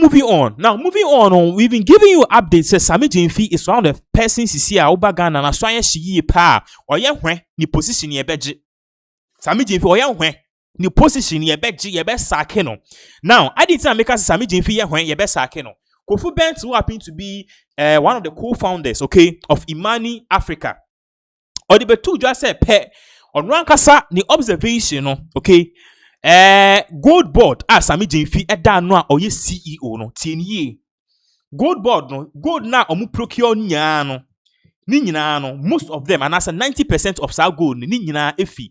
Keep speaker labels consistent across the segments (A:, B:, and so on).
A: moving on. Now, moving on, we've been giving you updates. Says Sammy Gyamfi is one of the persons you see a Oba Ghana na so yen hye pa or yen hwen ni position ye beji. Sammy Gyamfi or yen hwen ni position ye beji ye be sake no. Now, I did make us Sammy Gyamfi ye hwen ye be sake no. Kofi Benz, who happened to be one of the co-founders, okay, of Imani Africa. Or the betu just said pe on rankasa ni observation no, okay. Gold board Sammy Gyamfi eda no a oye CEO no tienye gold board no gold na omu procure nya no ni nyina no most of them and as 90% of sa gold ni nyina efi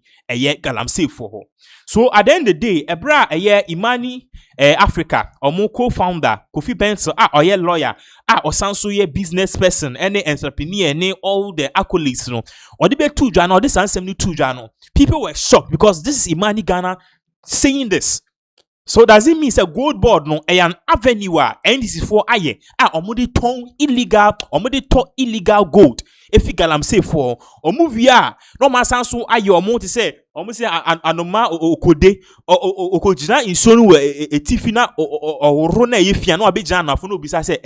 A: Galamseyers for ho. So at the end of the day ebra Imani Africa omu co-founder Kofi Benz oye lawyer osanso ye business person any entrepreneur any all the accolades no or the be two dwa no this ansem ni two dwa no people were shocked because this is Imani Ghana saying this. So does it mean say gold board no an avenue and this is for aye omode ton illegal gold if Galamseyers for omuvia no man sanso aye omo say anoma okode okojina insonu etifina oro na yefia no abegina na fo no bisa say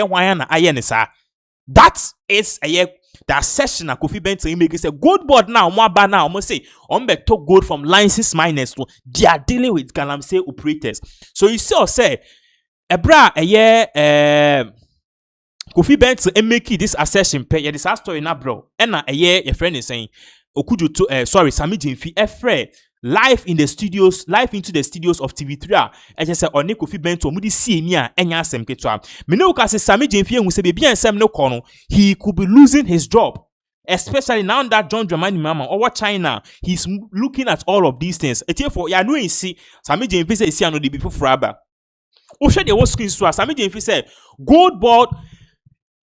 A: hwan na aye ne sa. That is that session na Kofi Benz make say gold board now aba now almost say took gold from licensed miners to they are dealing with Galamseyers operators. So you see or say ebra Kofi Benz make this assertion pe this story na bro and na your friend is saying okuju to Sammy Gyamfi live into the studios of TV3 I just say oni Kofi Benz omudi see ni a enya asem ketwa me no ka say Sammy Gyamfi hu say be ansem no kono he could be losing his job, especially now that John Dramani Mahama over China he's looking at all of these things. Therefore ya no see Sammy Gyamfi say see no dey before fraba o share the screen so Sammy Gyamfi said gold board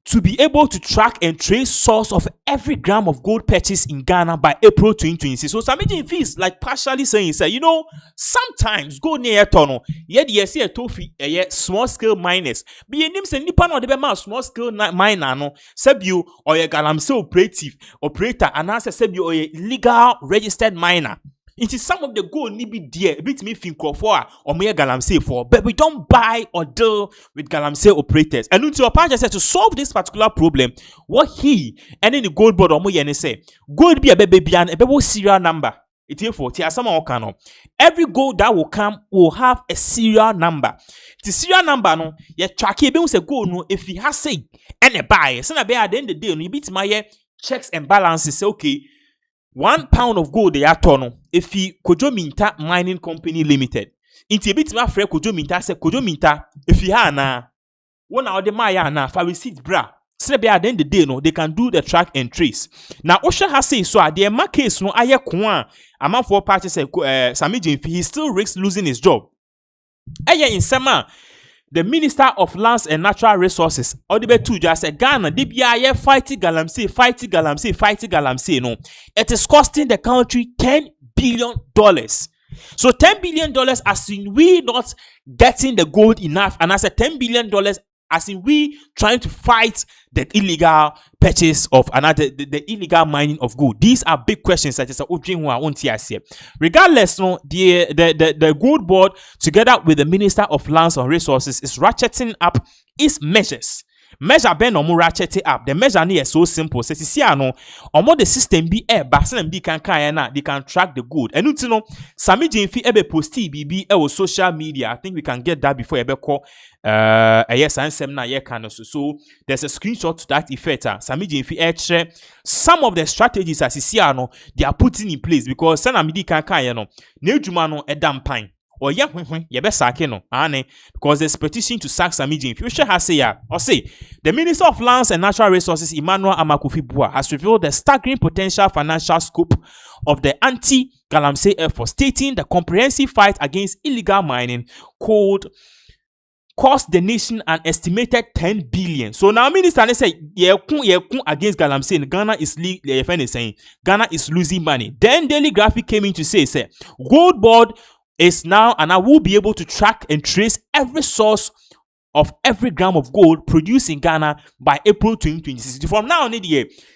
A: to be able to track and trace source of every gram of gold purchased in Ghana by April 2026. So Sammy Gyamfi is like partially saying, you know, sometimes gold near tunnel, yet you see a tofi, small scale miners. Be your name say nipa no de small scale miner no, sebu or a Galamseyers operator, and answer sebu or a legal registered miner. It is some of the gold need be there, a bit me think for or me Galamseyers for, but we don't buy or deal with Galamseyers operators. And until Apache said to solve this particular problem, what he and then the gold board or mo say, gold be a baby and a baby serial number. It is for someone can every gold that will come will have a serial number. The serial number no, ye track it say gold no if he has say and a buy. So na be at the end of the day, no, you beat my checks and balances. Say okay. 1 pound of gold they are turn if he Kojo Minta Mining Company Limited. Inti bit my friend Kojo Minta say Kojo Minta if he ha na one out the Maya na for receipt bra. So be at the end of the day no they can do the track and trace. Now Osha has say so at the case no aye kwa amount for party say Sammy Gyamfi he still risks losing his job. Aye in summer the Minister of Lands and Natural Resources, Odibe just said Ghana, DBI fighting Galamseyers, no. It is costing the country $10 billion. So $10 billion as in we not getting the gold enough, and as a $10 billion as in we trying to fight the illegal purchase of another the illegal mining of gold. These are big questions that is regardless, no, the gold board together with the Minister of Lands and Resources is ratcheting up its measures. Measure ben omo ratchet up. The measure is so simple. Say see no omo the system be basin be can na they can track the gold. And you know Sammy Gyamfi ebe posti BB social media. I think we can get that before ebe call yes ansem na ye can also. So there's a screenshot to that effect. Sammy Gyamfi some of the strategies as you see no they are putting in place because sana midi can no ne djuma no edam pan. Or because there's petition to sack Sammy Gyamfi. Future has say or say the Minister of Lands and Natural Resources Emmanuel Amakofi-Boa has revealed the staggering potential financial scope of the anti-Galamseyers effort, stating the comprehensive fight against illegal mining could cost the nation an estimated 10 billion. So now Minister say against Galamseyers, Ghana is losing money. Then Daily Graphic came in to say Gold Board is now and I will be able to track and trace every source of every gram of gold produced in Ghana by April 2026. From now on,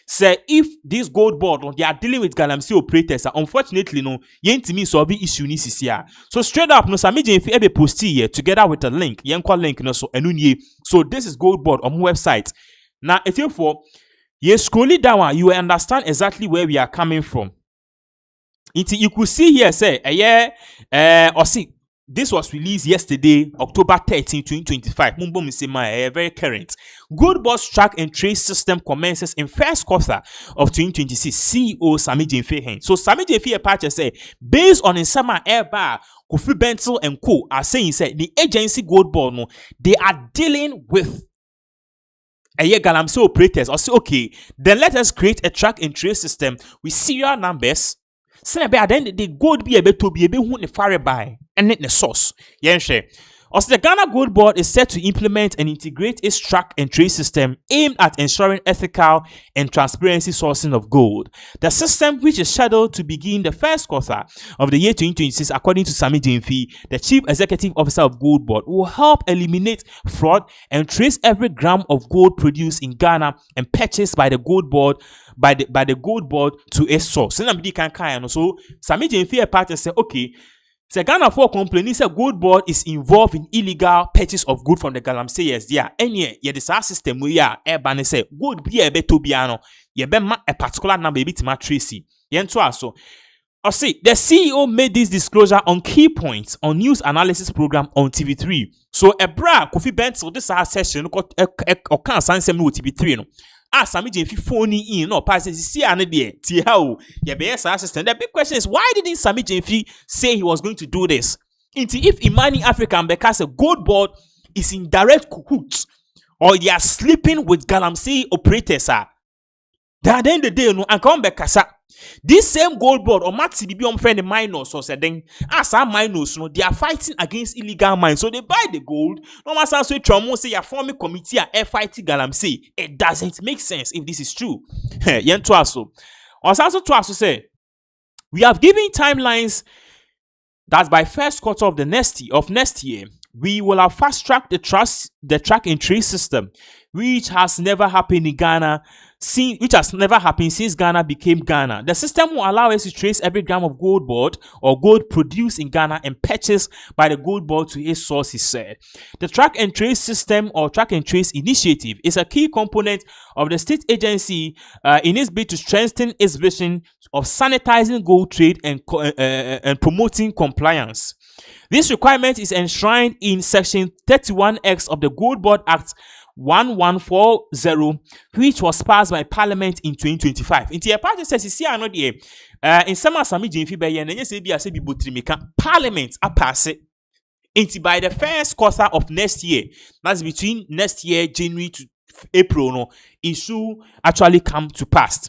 A: say if this gold board they are dealing with Galamsey operators, unfortunately, no, yentimi solve issue ni sisi ya. So straight up, no, Sammy Gyamfi ebe posti here together with a link. Yenkwa link no so enunye. So this is gold board on website. Now, if you for you scroll it down, you will understand exactly where we are coming from. You could see here, say, or see, this was released yesterday, October 13, 2025. Very current. Gold board track and trace system commences in first quarter of 2026. CEO Sammy Gyamfi. So Sammy Gyamfi a patch say, based on in summer air bar, Kofi Bentil and Co. are saying, say, the agency gold board, no, they are dealing with Galamsey operators. Or say, okay, then let us create a track and trace system with serial numbers. Then the gold be able to be able to fire by and net the source. Also, the Ghana Gold Board is set to implement and integrate its track and trace system aimed at ensuring ethical and transparency sourcing of gold. The system, which is scheduled to begin the first quarter of the year 2026, according to Sammy Gyamfi, the Chief Executive Officer of Gold Board, will help eliminate fraud and trace every gram of gold produced in Ghana and purchased by the Gold Board by the Gold Board to its source. So Sammy Gyamfi a part say, okay. So Ghana for complaining say Gold Board is involved in illegal purchase of gold from the Galamseyers. Yeah, any the system we are ban say gold be a beto biano. Ye be a particular number bit ma tracy. So or see the CEO made this disclosure on key points on news analysis program on TV3. So a bra Kofi Bentil this session or can send with TV3 no. Sammy Gyamfi phone in no passes see an idea. How your BS assistant. The big question is why didn't Sammy Gyamfi say he was going to do this? If Imani African because a gold board is in direct cahoots or they are sleeping with Galamsey operators, then the day no and come back this same gold board or Maxi be friend minors or then as our minors no they are fighting against illegal mines, so they buy the gold. No matter so trauma say you forming committee and fighting Galamsey. It doesn't make sense if this is true. Yen to also say we have given timelines that by first quarter of next year we will have fast-tracked the track and trace system, which has never happened in Ghana, since Ghana became Ghana. The system will allow us to trace every gram of gold board or gold produced in Ghana and purchased by the Gold Board to its source, he said. The track and trace system or track and trace initiative is a key component of the state agency in its bid to strengthen its vision of sanitizing gold trade and promoting compliance. This requirement is enshrined in Section 31X of the Gold Board Act 1140, which was passed by Parliament in 2025. In the party says, "See, I know the in some Sammy Gyamfi by and yes, be botrimika Parliament a pass it into by the first quarter of next year. That's between next year, January to April. No, it should actually come to pass."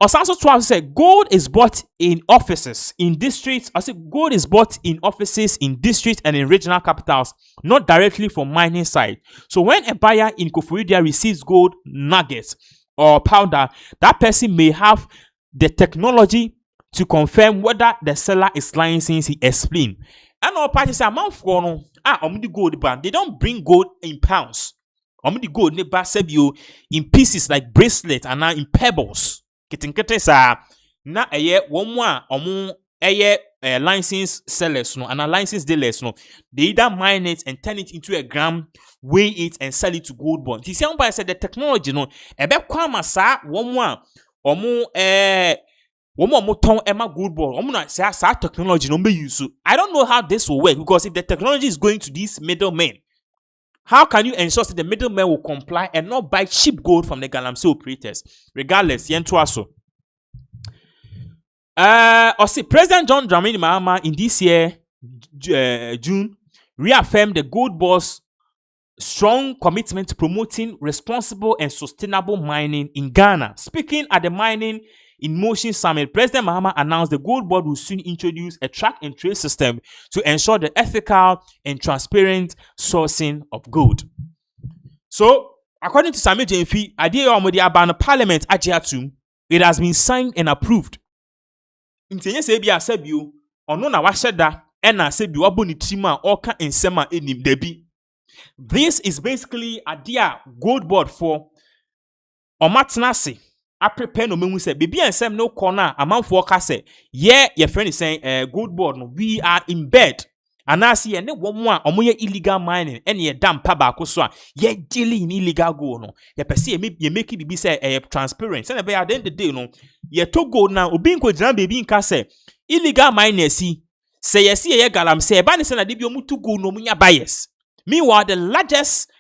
A: Osanso 12 said gold is bought in offices in districts. I said gold is bought in offices in districts and in regional capitals, not directly from mining site. So when a buyer in Koforidua receives gold nuggets or powder, that person may have the technology to confirm whether the seller is lying since he explained. And all parties are mouth for no gold band. They don't bring gold in pounds. The gold in pieces like bracelet and now in pebbles. Na license sellers no and a license dealers no, they either mine it and turn it into a gram, weigh it and sell it to gold bond. He said the technology no ebe kwama sa one ton ema gold bond na sa technology no be use. I don't know how this will work, because if the technology is going to these middlemen, how can you ensure that the middlemen will comply and not buy cheap gold from the Galamsey operators? Regardless, Yentuaso. President John Dramani Mahama in this year, June, reaffirmed the Gold Board's strong commitment to promoting responsible and sustainable mining in Ghana. Speaking at the Mining in Motion Summit, President Mahama announced the Gold Board will soon introduce a track and trace system to ensure the ethical and transparent sourcing of gold. So, according to Sammy Gyamfi, Parliament it has been signed and approved. Intenye se bia sebio ono na wahye da e na sebio abo ni trima oka ensema enim dabi. This is basically a dear gold board for Omatnasi. I prepare no mean say baby and Sam no corner amount for case. Yeah, your friend is saying gold board. We are in bed. And I see any one more illegal mining any damn paba so ye dealing in illegal gold no. Ye per se you make it be say transparent. Say by the end of the day no. Ye to go now obi nko jam baby in case illegal miners see say ye see ye Galamseyers ba ni say na de bi omutu go no munya buyers. Meanwhile, the largest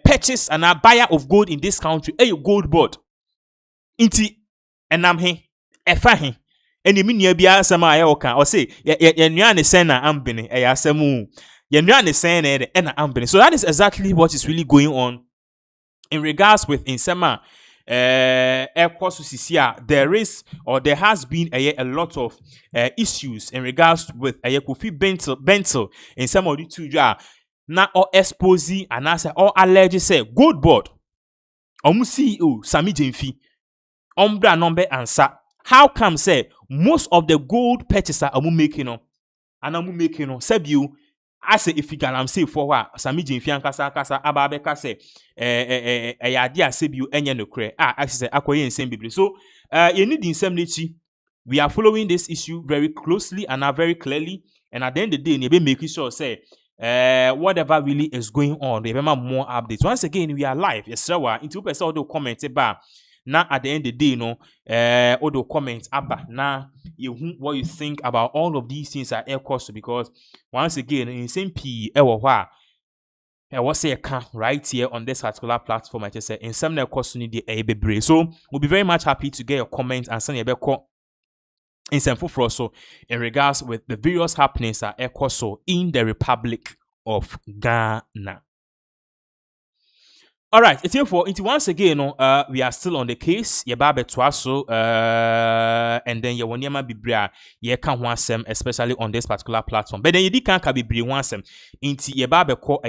A: purchase and a buyer of gold in this country is a gold board. Inti enam he efa he eni mi nua bia asem a ye oka o say ye nua ne sen na ambene e asem ye nua ne sen na e na ambene. So that is exactly what is really going on in regards with insema there is or there has been a lot of issues in regards with Kofi Bentil in some of the two na or exposing and answer or alleged say gold board CEO Sammy Gyamfi Umbra number answer. How come say most of the gold purchaser are making on and I'm making on said you I say if you Galamseyers for what Sammy Gyamfi kasa ababeka say idea say you enye no kre I say akoye nsem bible. So you need indemnity. We are following this issue very closely and are very clearly, and at the end of the day you be making sure say whatever really is going on, remember more updates. Once again, we are live. Yes, sir. Into person audio comment about now at the end of the day, you know, audio comment about now what you think about all of these things at air cost, because once again, in same P I was say right here on this particular platform. I just said in some cost need the a so we'll be very much happy to get your comments and send your call in some also in regards with the various happenings at Ekoso in the Republic of Ghana. All right, it's here for it once again. We are still on the case. Yebabe twaso, and then ye wonyama bibria ye can wansem, especially on this particular platform. But then ye can't bibri wansem. Inti yebabe ko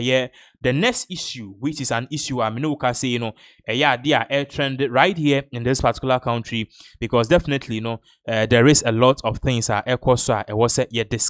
A: the next issue, which is an issue I mean, can say they are air trend right here in this particular country, because definitely there is a lot of things air course was